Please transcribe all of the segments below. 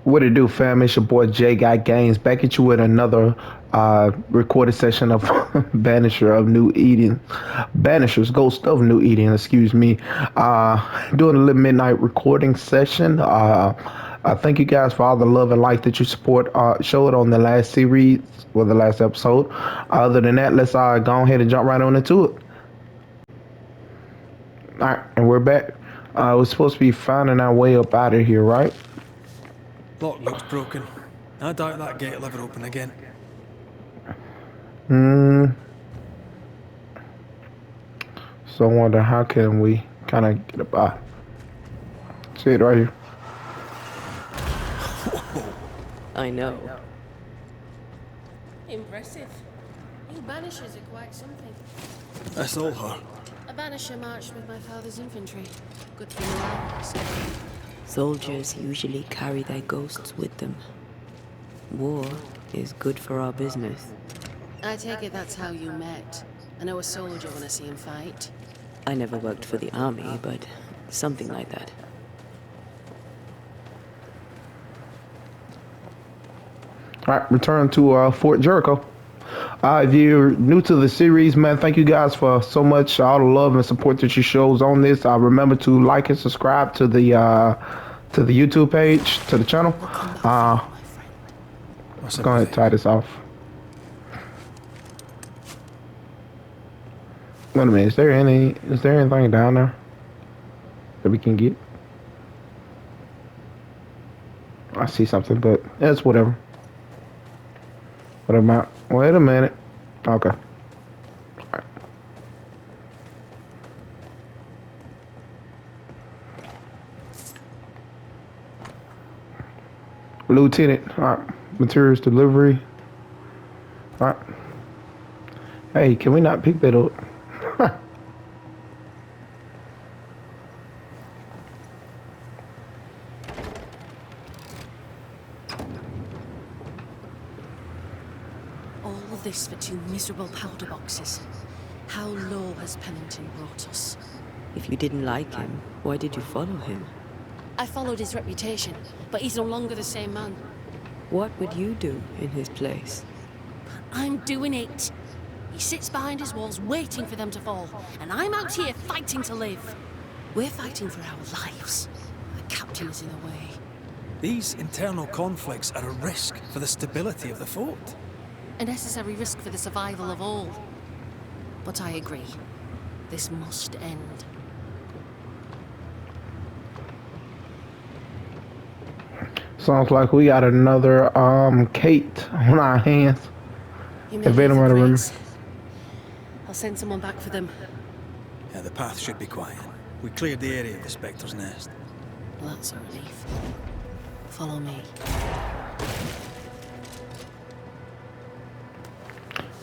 What it do, fam? It's your boy J Guy Games back at you with another recorded session of Banisher of New Eden. Banishers, Ghost of New Eden, excuse me. Doing a little midnight recording session. I thank you guys for all the love and like that you support showed on the last series or the last episode. Other than that, let's go ahead and jump right on into it. Alright, and we're back. We're supposed to be finding our way up out of here, right? Lock looks broken. I doubt that gate will ever open again. So I wonder how can we kind of get up out. See it right here. I know. Impressive. You banishers are quite something. That's all her. A banisher marched with my father's infantry. Good for morale. Soldiers usually carry their ghosts with them. War is good for our business. I take it that's how you met. I know a soldier when I see him fight. I never worked for the army, but something like that. Alright, return to Fort Jericho. If you're new to the series, man, thank you guys for so much, all the love and support that you shows on this. Remember to like and subscribe to the YouTube page, to the channel. Let's go ahead and tie this off. Wait a minute, is there anything down there that we can get? I see something, but it's whatever. What about? Wait a minute. Okay. Right. Lieutenant, all right. Materials delivery. All right. Hey, can we not pick that up? All of this for 2 miserable powder boxes. How low has Pennington brought us? If you didn't like him, why did you follow him? I followed his reputation, but he's no longer the same man. What would you do in his place? I'm doing it. He sits behind his walls waiting for them to fall, and I'm out here fighting to live. We're fighting for our lives. The captain is in the way. These internal conflicts are a risk for the stability of the fort. A necessary risk for the survival of all. But I agree. This must end. Sounds like we got another Kate on our hands. You may If leave the anyone crates. I'll send someone back for them. Yeah, the path should be quiet. We cleared the area of the Spectre's nest. Well, that's a relief. Follow me.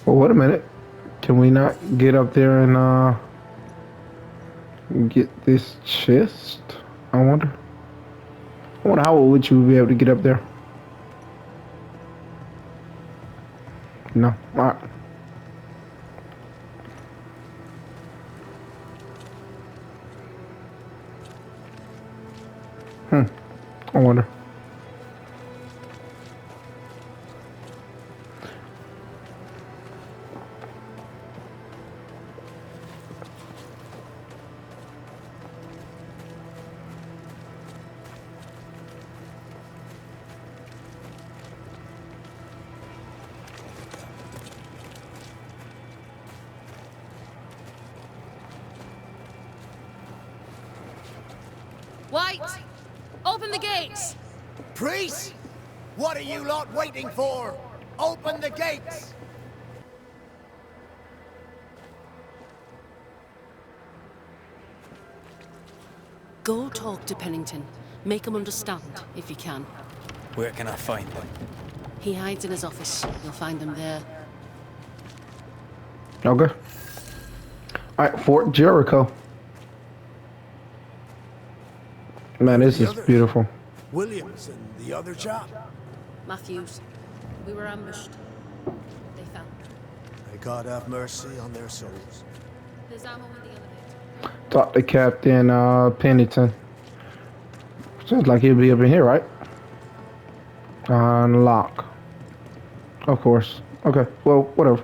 Well, wait a minute. Can we not get up there and get this chest? I wonder how would you be able to get up there? No. All right. I wonder. White! Open the gates! Priest! What are you lot waiting for? Open the gates! Go talk to Pennington. Make him understand, if you can. Where can I find them? He hides in his office. You'll find him there. Okay. All right, Fort Jericho. Man, this is beautiful. Williams and the other chap. Matthews. We were ambushed. They fell. May God have mercy on their souls. There's ammo in the elevator. Talk to Captain Pennington. Seems like he'll be up in here, right? Unlock. Of course. Okay. Well, whatever.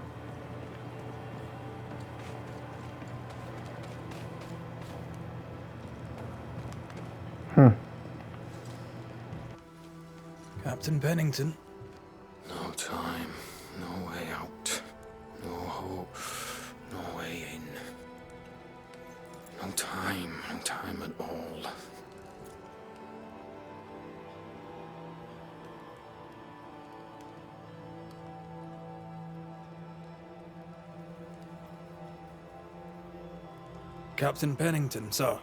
Hmm. Captain Pennington. No time, no way out, no hope, no way in. No time at all. Captain Pennington, sir.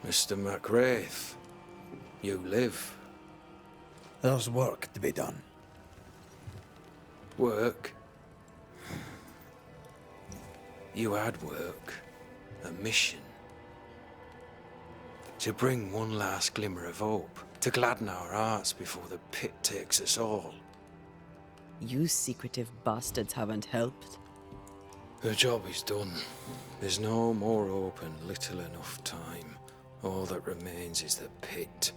Mr. McRaith, you live. There's work to be done. Work? You had work. A mission. To bring one last glimmer of hope. To gladden our hearts before the pit takes us all. You secretive bastards haven't helped. The job is done. There's no more hope and little enough time. All that remains is the pit.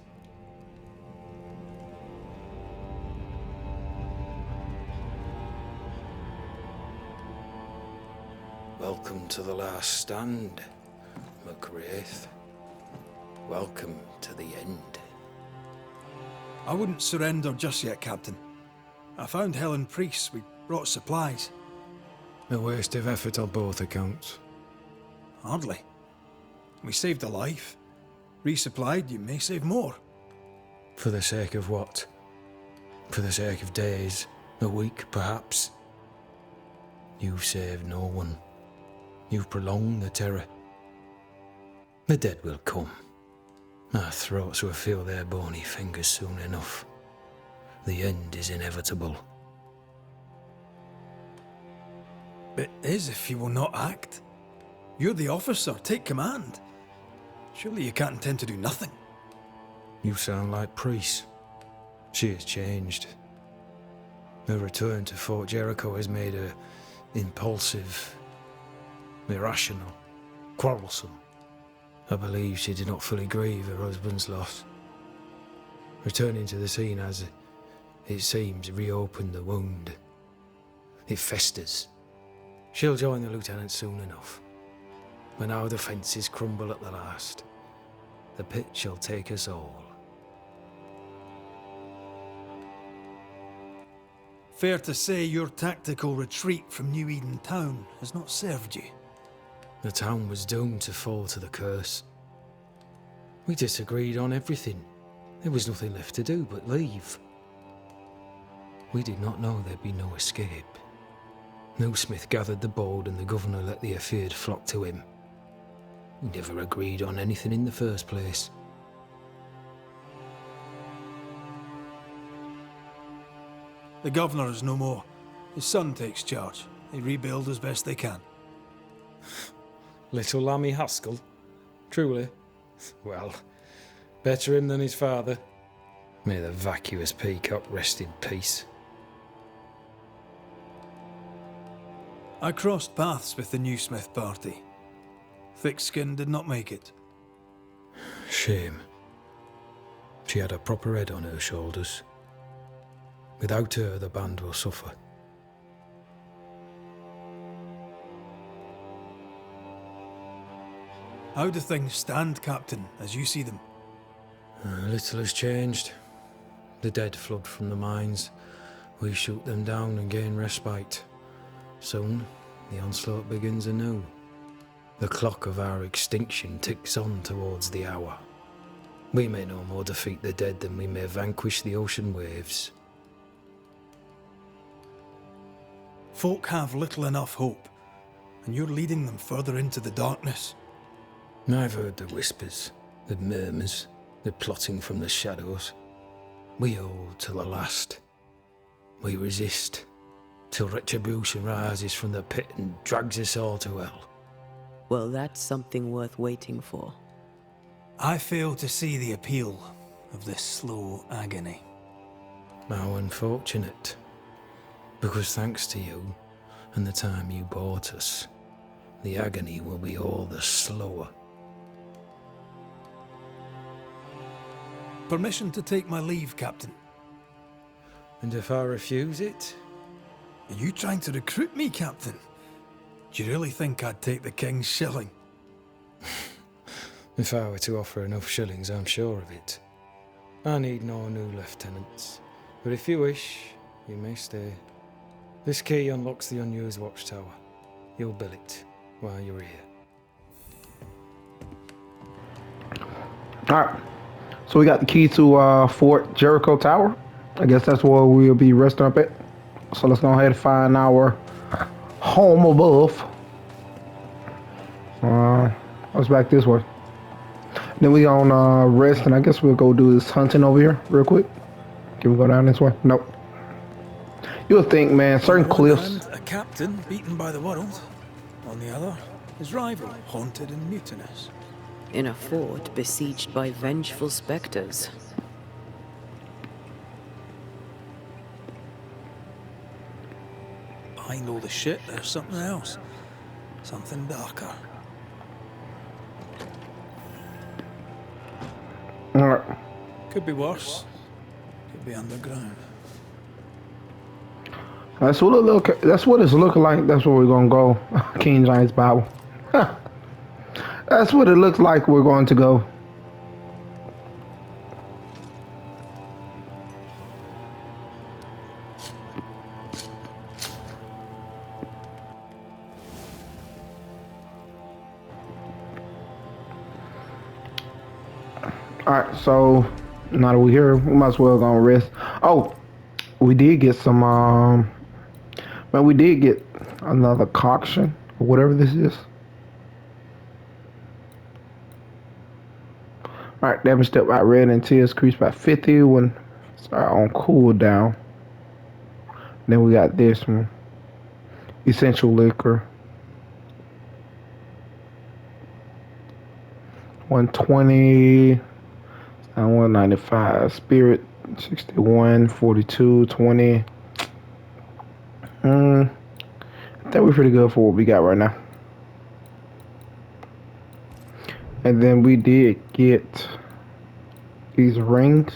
Welcome to the last stand, McRaith. Welcome to the end. I wouldn't surrender just yet, Captain. I found Helen Priest. We brought supplies. A waste of effort on both accounts. Hardly. We saved a life. Resupplied, you may save more. For the sake of what? For the sake of days, a week perhaps? You've saved no one. You've prolonged the terror. The dead will come. Our throats will feel their bony fingers soon enough. The end is inevitable. It is if you will not act. You're the officer, take command. Surely you can't intend to do nothing. You sound like Priest. She has changed. Her return to Fort Jericho has made her impulsive, irrational, quarrelsome. I believe she did not fully grieve her husband's loss. Returning to the scene has, it seems, reopened the wound. It festers. She'll join the lieutenant soon enough. When our defences crumble at the last, the pit shall take us all. Fair to say your tactical retreat from New Eden town has not served you. The town was doomed to fall to the curse. We disagreed on everything. There was nothing left to do but leave. We did not know there'd be no escape. No Smith gathered the bold and the governor let the afeard flock to him. We never agreed on anything in the first place. The governor is no more. His son takes charge. They rebuild as best they can. Little Lammy Haskell? Truly? Well, better him than his father. May the vacuous peacock rest in peace. I crossed paths with the new Smith party. Thick-Skin did not make it. Shame. She had a proper head on her shoulders. Without her, the band will suffer. How do things stand, Captain, as you see them? Little has changed. The dead flood from the mines. We shoot them down and gain respite. Soon, the onslaught begins anew. The clock of our extinction ticks on towards the hour. We may no more defeat the dead than we may vanquish the ocean waves. Folk have little enough hope, and you're leading them further into the darkness. I've heard the whispers, the murmurs, the plotting from the shadows. We hold to the last. We resist, till retribution rises from the pit and drags us all to hell. Well, that's something worth waiting for. I fail to see the appeal of this slow agony. How unfortunate. Because thanks to you, and the time you bought us, the agony will be all the slower. Permission to take my leave, Captain. And if I refuse it? Are you trying to recruit me, Captain? Do you really think I'd take the King's shilling? If I were to offer enough shillings, I'm sure of it. I need no new lieutenants. But if you wish, you may stay. This key unlocks the unused watchtower. You'll bill it while you're here. Alright. So we got the key to Fort Jericho Tower. I guess that's where we'll be resting up at. So let's go ahead and find our home above. Let's back this way. Then we gonna rest, and I guess we'll go do this hunting over here real quick. Can we go down this way? Nope. You would think, man, certain On one cliffs. hand, a captain beaten by the world. On the other, his rival, haunted and mutinous. In a fort besieged by vengeful specters. Behind all the shit, there's something else. Something darker. Alright. Could be worse. Could be underground. That's what it look. That's what it's looking like. That's where we're gonna go. King James Bible. That's what it looks like we're going to go. Alright, so now that we're here, we might as well go and rest. Oh, we did get some man, we did get another concoction or whatever this is. Alright, damage step by red and tears increased by 50 when start on cooldown. Then we got this one. Essential liquor. 120 and 195. Spirit 61, 42, 20. I think we're pretty good for what we got right now. And then we did get these rings.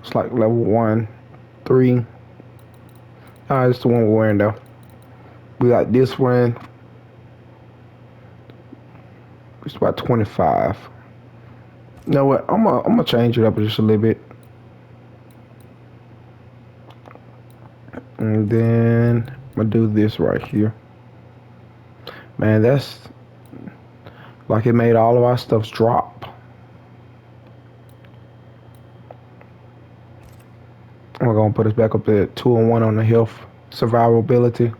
It's like level 1, 3. It's the one we're wearing though. We got this one. It's about 25. You know what? I'm gonna change it up just a little bit. And then I'm gonna do this right here. Man, that's like it made all of our stuffs drop. We're gonna put us back up at 2 and 1 on the health survivability.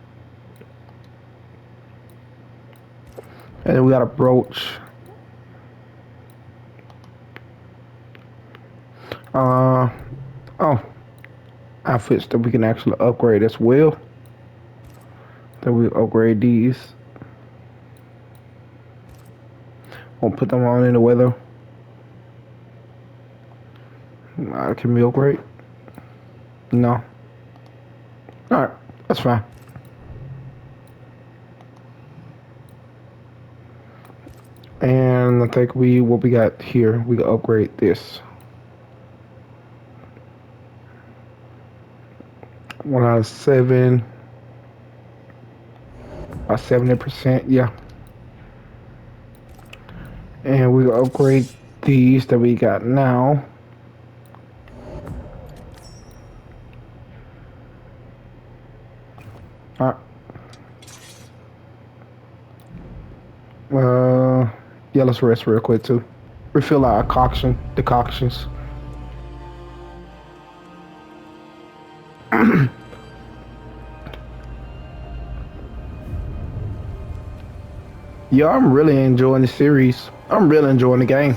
And then we got a brooch. Oh, outfits that we can actually upgrade as well. Then we upgrade these. Won't put them on in the weather. Can we upgrade? No. Alright, that's fine. And I think what we got here, we can upgrade this. 1 out of 7. About 70%, yeah. And we upgrade these that we got now. Alright. Yeah, let's rest real quick too. Refill our decoctions. Yeah, I'm really enjoying the series. I'm really enjoying the game.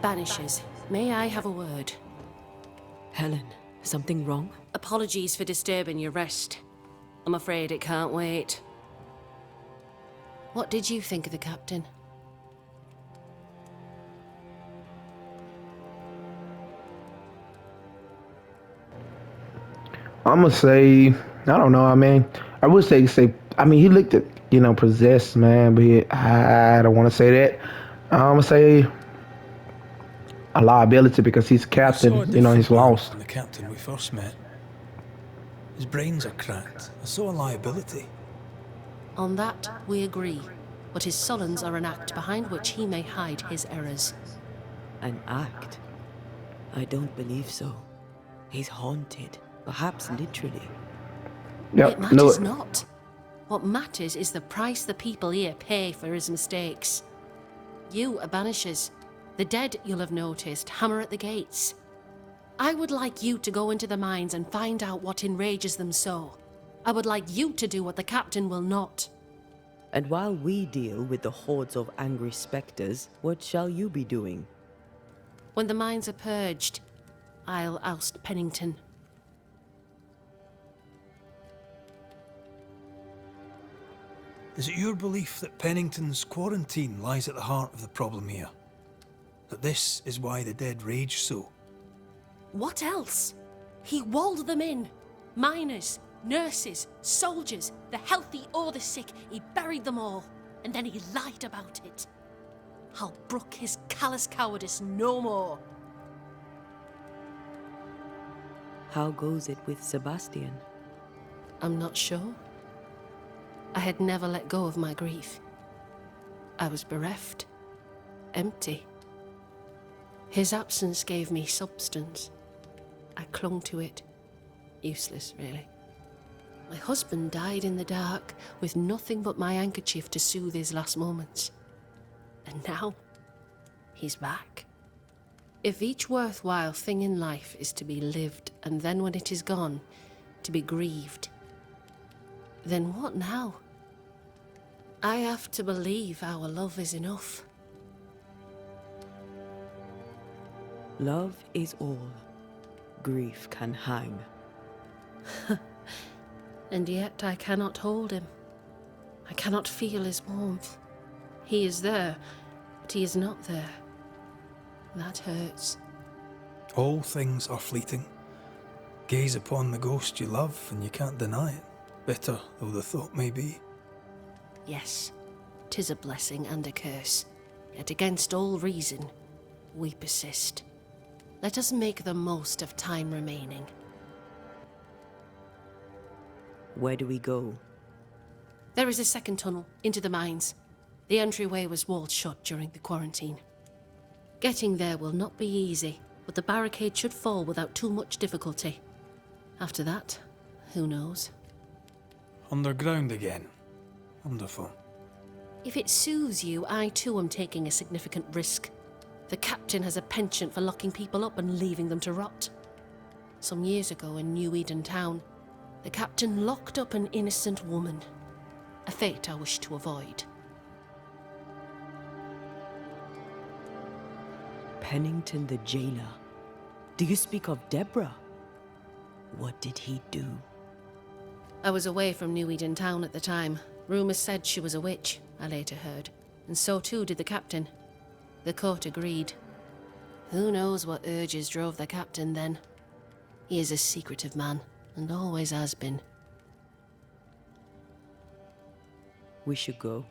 Banishers, may I have a word? Helen, something wrong? Apologies for disturbing your rest. I'm afraid it can't wait. What did you think of the captain? I'm gonna say, I don't know. I mean, I would say I mean, he looked at, possessed, man, but I don't want to say that. I'm going to say a liability because he's You saw captain, a different he's man lost. from the captain we first met. His brains are cracked. I saw a liability. On that, we agree. But his sullens are an act behind which he may hide his errors. An act? I don't believe so. He's haunted, perhaps literally. Yep, It knew matters it. not. What matters is the price the people here pay for his mistakes. You are banishers. The dead, you'll have noticed, hammer at the gates. I would like you to go into the mines and find out what enrages them so. I would like you to do what the captain will not. And while we deal with the hordes of angry spectres, what shall you be doing? When the mines are purged, I'll oust Pennington. Is it your belief that Pennington's quarantine lies at the heart of the problem here? That this is why the dead rage so? What else? He walled them in. Miners, nurses, soldiers, the healthy or the sick, he buried them all. And then he lied about it. I'll brook his callous cowardice no more. How goes it with Sebastian? I'm not sure. I had never let go of my grief. I was bereft, empty. His absence gave me substance. I clung to it. Useless, really. My husband died in the dark, with nothing but my handkerchief to soothe his last moments. And now, he's back. If each worthwhile thing in life is to be lived, and then when it is gone, to be grieved, then what now? I have to believe our love is enough. Love is all. Grief can hang. And yet I cannot hold him. I cannot feel his warmth. He is there, but he is not there. That hurts. All things are fleeting. Gaze upon the ghost you love and you can't deny it, bitter though the thought may be. Yes, 'tis a blessing and a curse. Yet against all reason, we persist. Let us make the most of time remaining. Where do we go? There is a second tunnel into the mines. The entryway was walled shut during the quarantine. Getting there will not be easy, but the barricade should fall without too much difficulty. After that, who knows? Underground again. Wonderful. If it soothes you, I too am taking a significant risk. The captain has a penchant for locking people up and leaving them to rot. Some years ago in New Eden Town, the captain locked up an innocent woman. A fate I wish to avoid. Pennington the jailer. Do you speak of Deborah? What did he do? I was away from New Eden Town at the time. Rumours said she was a witch, I later heard. And so too did the captain. The court agreed. Who knows what urges drove the captain then? He is a secretive man, and always has been. We should go.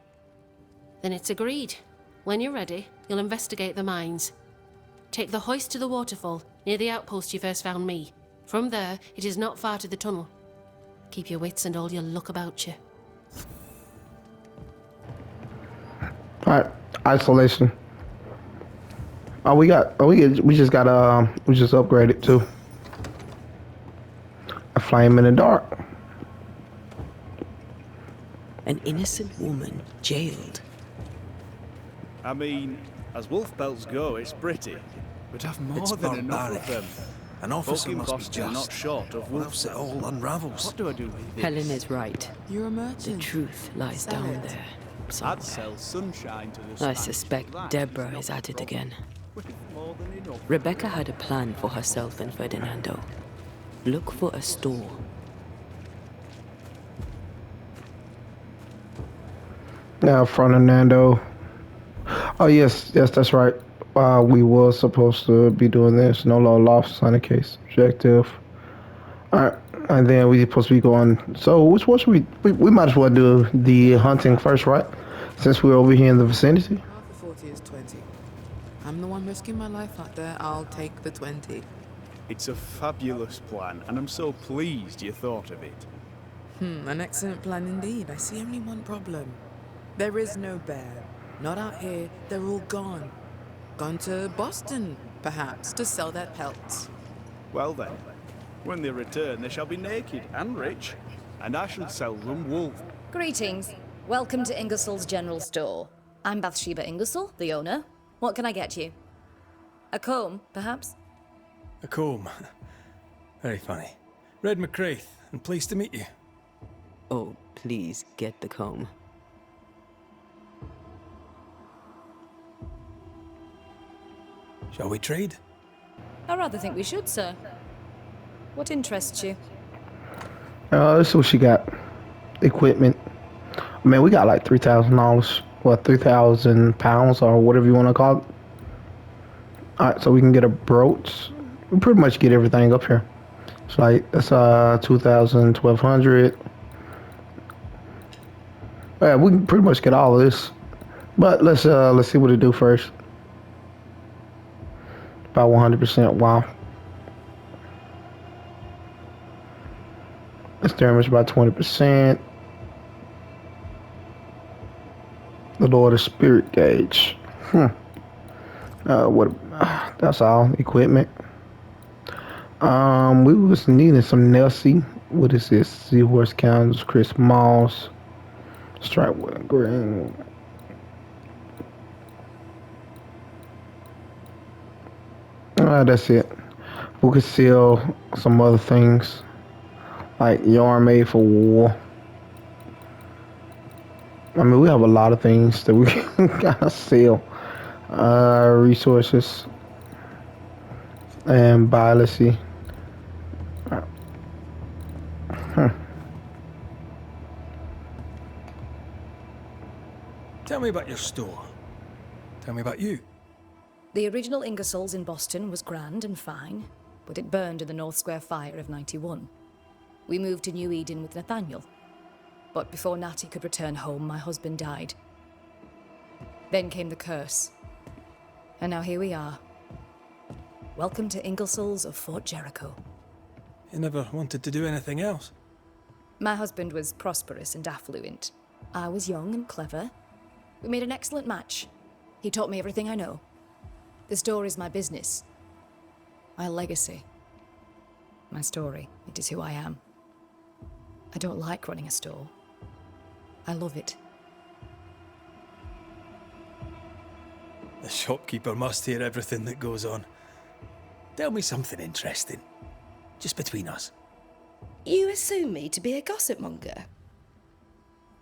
Then it's agreed. When you're ready, you'll investigate the mines. Take the hoist to the waterfall, near the outpost you first found me. From there, it is not far to the tunnel. Keep your wits and all your luck about you. Alright, isolation. We just upgraded too. A flame in the dark. An innocent woman jailed. I mean, as wolf belts go, it's pretty. We'd have more It's than enough of barbaric. them. An officer Fucking must be Boston are just, not short of or wolf else it belts. all unravels. What do I do with this? Helen is right. You're a The merchant. truth lies Sell down it. there. I'd somewhere. sell sunshine to the I Spanish suspect for that. Deborah It's is not at it a again. problem. We've more than enough. Rebecca had a plan for herself and Ferdinando. Look for a store. Now, Fernando. Oh yes, that's right. We were supposed to be doing this. No law lost on the case. Objective. Alright. And then we supposed to be going. So which one should we might as well do the hunting first, right? Since we're over here in the vicinity. Half the 40 is 20. I'm the one risking my life out there. I'll take the 20. It's a fabulous plan, and I'm so pleased you thought of it. An excellent plan indeed. I see only one problem. There is no bear. Not out here. They're all gone. Gone to Boston, perhaps, to sell their pelts. Well then, when they return, they shall be naked and rich, and I shall sell them wool. Greetings. Welcome to Ingersoll's General Store. I'm Bathsheba Ingersoll, the owner. What can I get you? A comb, perhaps? A comb. Very funny. Red McRaith, and pleased to meet you. Oh, please get the comb. Shall we trade? I rather think we should, sir. What interests you? Let's see what she got. Equipment. Man, we got like $3,000. What, 3,000 pounds or whatever you want to call it. Alright, so we can get a brooch. We pretty much get everything up here. It's like that's 2,000, 1,200. Yeah, we can pretty much get all of this. But let's see what it do first. About 100%. Wow. It's damaged by 20%. The Lord of Spirit gauge. What? That's all equipment. We was needing some Nelsie. What is this? Seahorse candles, Chris Moss, stripe with green. That's it. We could sell some other things like yarn made for war. I mean, we have a lot of things that we gotta sell. Resources and buy. Let's see. Tell me about your store. Tell me about you. The original Ingersoll's in Boston was grand and fine, but it burned in the North Square fire of '91. We moved to New Eden with Nathaniel. But before Natty could return home, my husband died. Then came the curse. And now here we are. Welcome to Ingersoll's of Fort Jericho. You never wanted to do anything else. My husband was prosperous and affluent. I was young and clever. We made an excellent match. He taught me everything I know. The store is my business. My legacy. My story. It is who I am. I don't like running a store. I love it. The shopkeeper must hear everything that goes on. Tell me something interesting. Just between us. You assume me to be a gossip monger?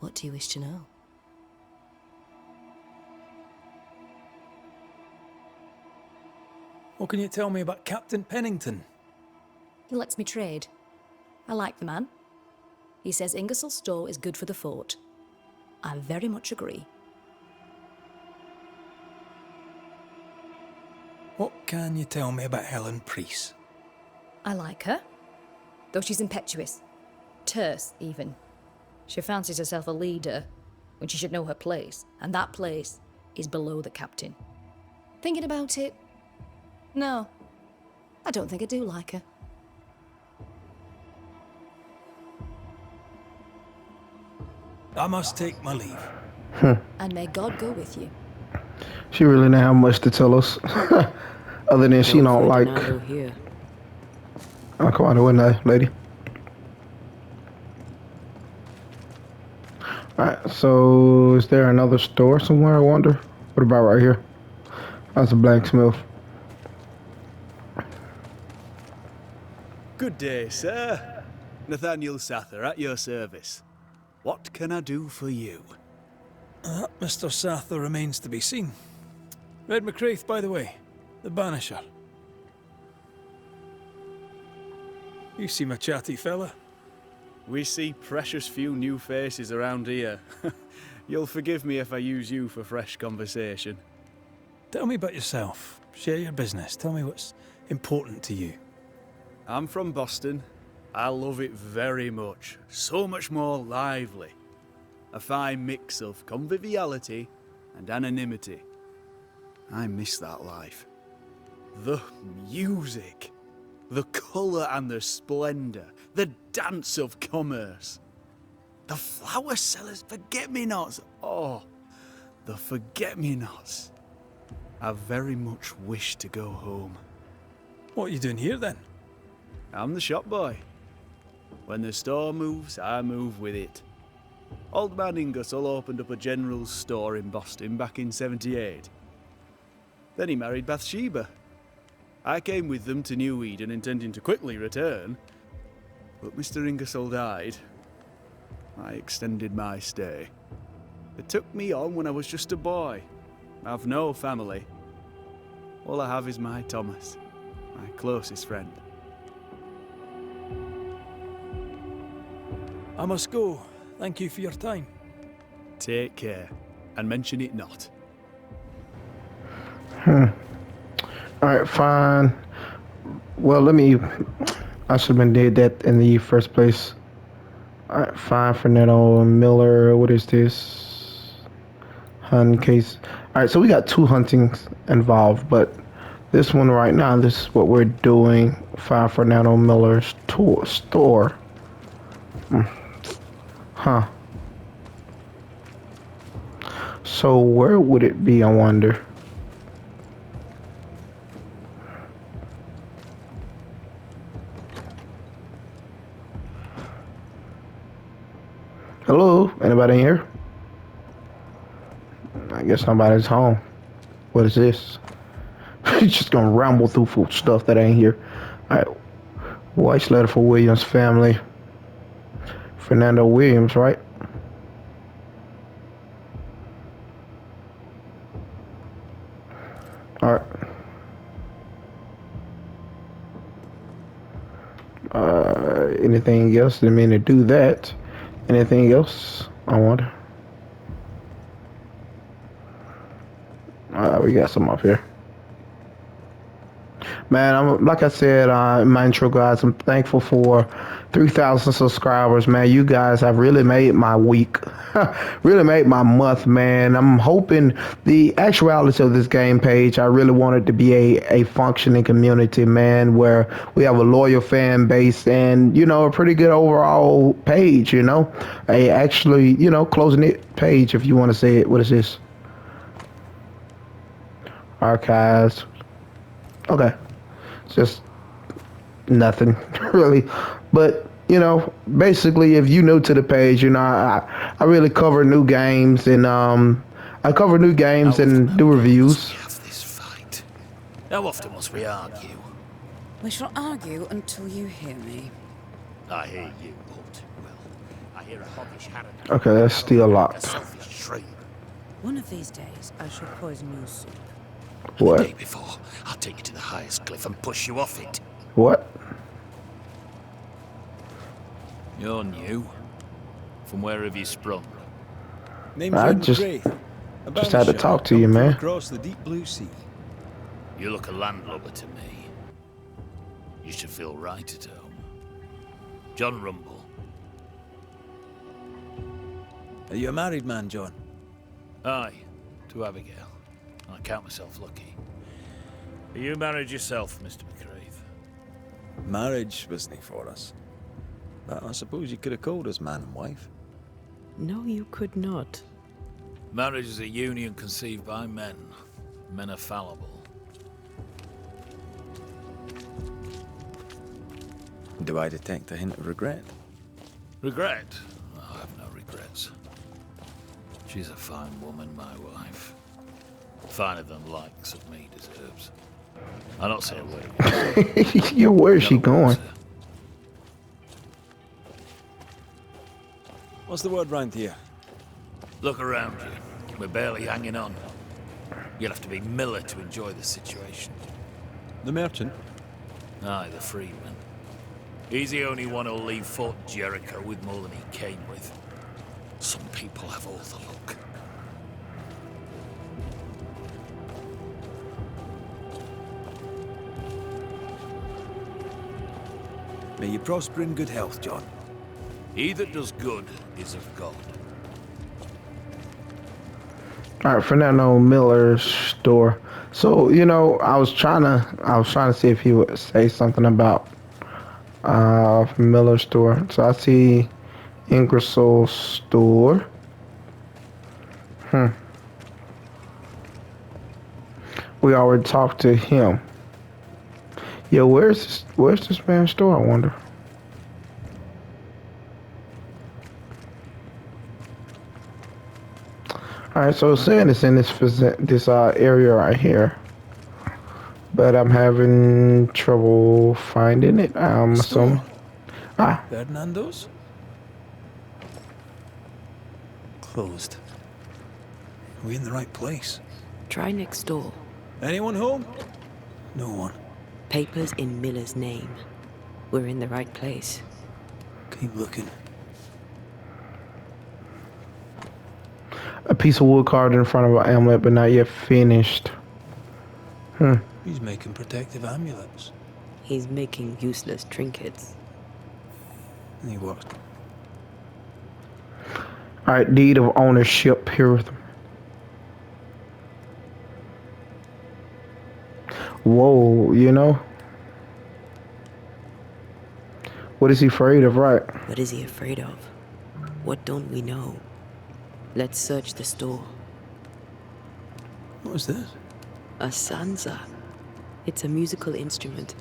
What do you wish to know? What can you tell me about Captain Pennington? He lets me trade. I like the man. He says Ingersoll's store is good for the fort. I very much agree. What can you tell me about Helen Priest? I like her, though she's impetuous. Terse, even. She fancies herself a leader when she should know her place, and that place is below the captain. Thinking about it, no, I don't think I do like her. I must take my leave. And may God go with you. She really didn't have much to tell us, other than she don't like. Here. Oh, come on, wouldn't I, lady? Alright, so is there another store somewhere, I wonder? What about right here? That's a blacksmith. Good day, sir. Nathaniel Sather at your service. What can I do for you? Mr. Sather remains to be seen. Red McRaith, by the way. The Banisher. You seem a chatty fella. We see precious few new faces around here. You'll forgive me if I use you for fresh conversation. Tell me about yourself. Share your business. Tell me what's important to you. I'm from Boston. I love it very much. So much more lively. A fine mix of conviviality and anonymity. I miss that life. The music, the colour and the splendour, the dance of commerce. The flower sellers, forget-me-nots. Oh, the forget-me-nots. I very much wish to go home. What are you doing here then? I'm the shop boy. When the store moves, I move with it. Old man Ingersoll opened up a general store in Boston back in '78. Then he married Bathsheba. I came with them to New Eden intending to quickly return, but Mr. Ingersoll died. I extended my stay. They took me on when I was just a boy. I've no family. All I have is my Thomas, my closest friend. I must go. Thank you for your time. Take care, and mention it not. Alright, fine. Well, I should have been did that in the first place. Alright, fine, Fernando Miller. What is this? Hunt case. Alright, so we got 2 huntings involved, but this one right now, this is what we're doing. Fine, Fernando Miller's store. Huh. So where would it be, I wonder? Hello? Anybody in here? I guess nobody's home. What is this? He's just gonna ramble through food stuff that ain't here. Alright. Wife's letter for Williams family. Fernando Williams, right? Alright. Anything else? Didn't mean to do that. Anything else? I wonder. We got some up here. Man, like I said in my intro, guys, I'm thankful for 3,000 subscribers, man. You guys have really made my week, really made my month, man. I'm hoping the actuality of this game page, I really want it to be a functioning community, man, where we have a loyal fan base and, a pretty good overall page, a actually, closing-knit page, if you want to say it. What is this? Archives. Okay. Just nothing really, but basically, if you're new to the page, I really cover new games and do reviews. How often must we argue? We shall argue until you hear me. I hear you, but I hear a hoggish harridan. Okay, that's still locked. One of these days, I shall poison your soup. What? The day before, I'll take you to the highest cliff and push you off it. What? You're new. From where have you sprung? I just had to talk to you, man. Across the deep blue sea. You look a landlubber to me. You should feel right at home. John Rumble. Are you a married man, John? Aye, to Abigail. I count myself lucky. Are you married yourself, Mr. McRaith? Marriage wasn't for us. But I suppose you could have called us man and wife. No, you could not. Marriage is a union conceived by men. Men are fallible. Do I detect a hint of regret? Regret? I have no regrets. She's a fine woman, my wife. Finer than likes of me deserves. I'll not say a word. Yeah, where is she going? What's the word round here? Look around you. We're barely hanging on. You'll have to be Miller to enjoy the situation. The merchant? Aye, the freedman. He's the only one who'll leave Fort Jericho with more than he came with. Some people have all the luck. May you prosper in good health, John. He that does good is of God. All right, Fernando Miller's store. So I was trying to see if he would say something about Miller's store. So I see Ingersoll's store. We already talked to him. Yo, where's this man's store? I wonder. All right, so it's saying it's in this area right here, but I'm having trouble finding it. I'm assuming. Fernando's? Closed. Are we in the right place? Try next door. Anyone home? No one. Papers in Miller's name. We're in the right place. Keep looking. A piece of wood carved in front of an amulet, but not yet finished. He's making protective amulets. He's making useless trinkets. He what? All right, deed of ownership here with him. Whoa, What is he afraid of, right? What is he afraid of? What don't we know? Let's search the store. What was this? A sansa. It's a musical instrument.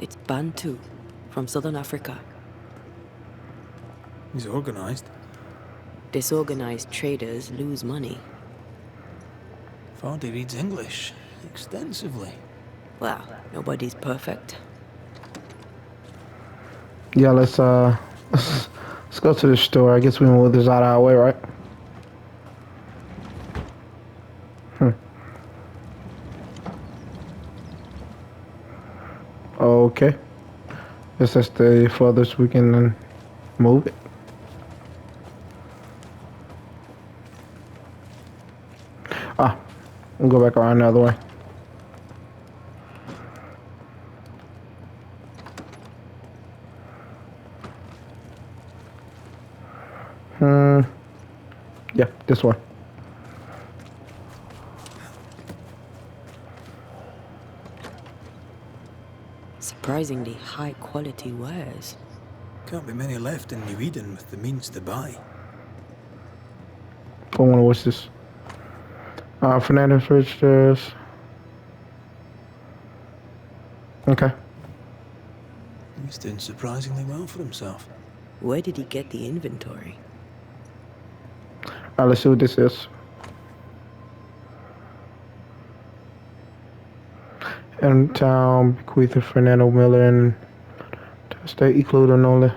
It's Bantu, from southern Africa. He's organized. Disorganized traders lose money. Vardy reads English extensively. Well, nobody's perfect. Yeah, let's go to the store. I guess we move this out of our way, right? Okay. Guess that's the furthest we can move it. We'll go back around the other way. Yeah, this one. Surprisingly high quality wares. Can't be many left in New Eden with the means to buy. I wonder what's this. Fernando's registers. Okay. He's doing surprisingly well for himself. Where did he get the inventory? Let's see what this is. In town, bequeathed to Fernando Miller and state including only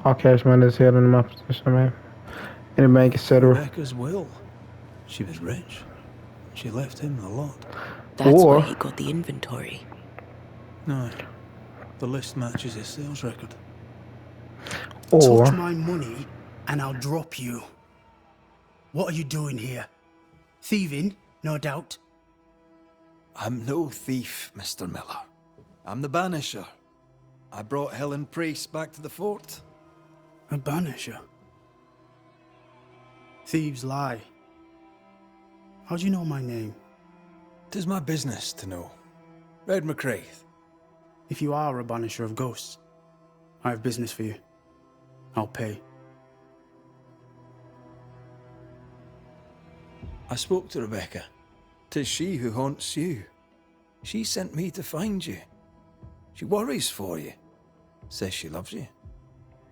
all cash money is held in my possession, man. In the bank, etc. Rebecca's will. She was rich. She left him the lot. That's where he got the inventory. No. The list matches his sales record. Touch my money and I'll drop you. What are you doing here? Thieving, no doubt. I'm no thief, Mr. Miller. I'm the Banisher. I brought Helen Priest back to the fort. A Banisher? Thieves lie. How do you know my name? 'Tis my business to know. Red McRaith. If you are a Banisher of ghosts, I have business for you. I'll pay. I spoke to Rebecca. 'Tis she who haunts you. She sent me to find you. She worries for you. Says she loves you.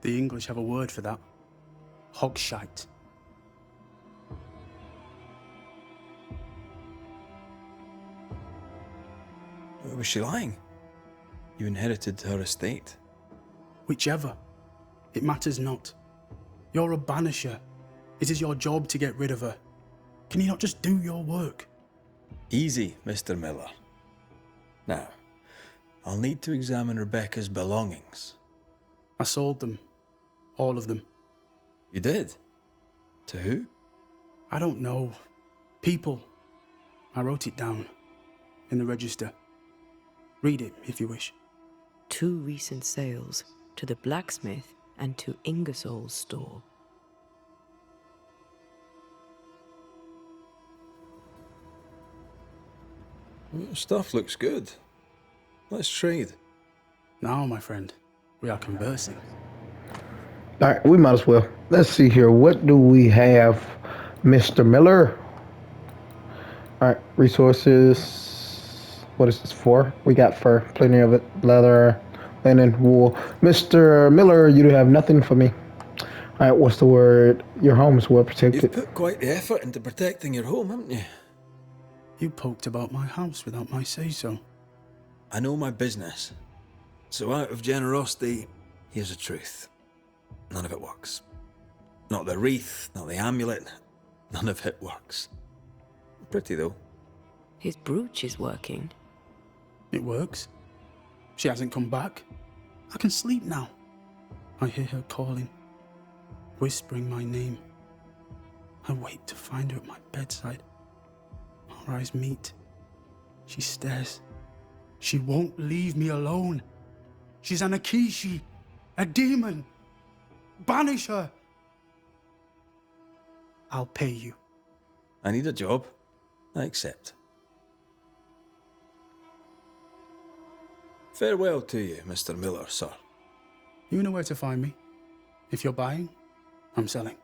The English have a word for that. Hogshite. Was she lying? You inherited her estate. Whichever. It matters not. You're a Banisher. It is your job to get rid of her. Can you not just do your work? Easy, Mr. Miller. Now, I'll need to examine Rebecca's belongings. I sold them. All of them. You did? To who? I don't know. People. I wrote it down. In the register. Read it, if you wish. 2 recent sales to the blacksmith and to Ingersoll's store. Stuff looks good. Let's trade. Now, my friend, we are conversing. All right, we might as well. Let's see here. What do we have, Mr. Miller? All right, resources. What is this for? We got fur, plenty of it. Leather, linen, wool. Mr. Miller, you have nothing for me. All right, what's the word? Your home is well protected. You've put quite the effort into protecting your home, haven't you? You poked about my house without my say-so. I know my business. So out of generosity, here's the truth. None of it works. Not the wreath, not the amulet. None of it works. Pretty, though. His brooch is working. It works. She hasn't come back. I can sleep now. I hear her calling, whispering my name. I wait to find her at my bedside. Our eyes meet. She stares. She won't leave me alone. She's an Akishi, a demon. Banish her. I'll pay you. I need a job. I accept. Farewell to you, Mr. Miller, sir. You know where to find me. If you're buying, I'm selling.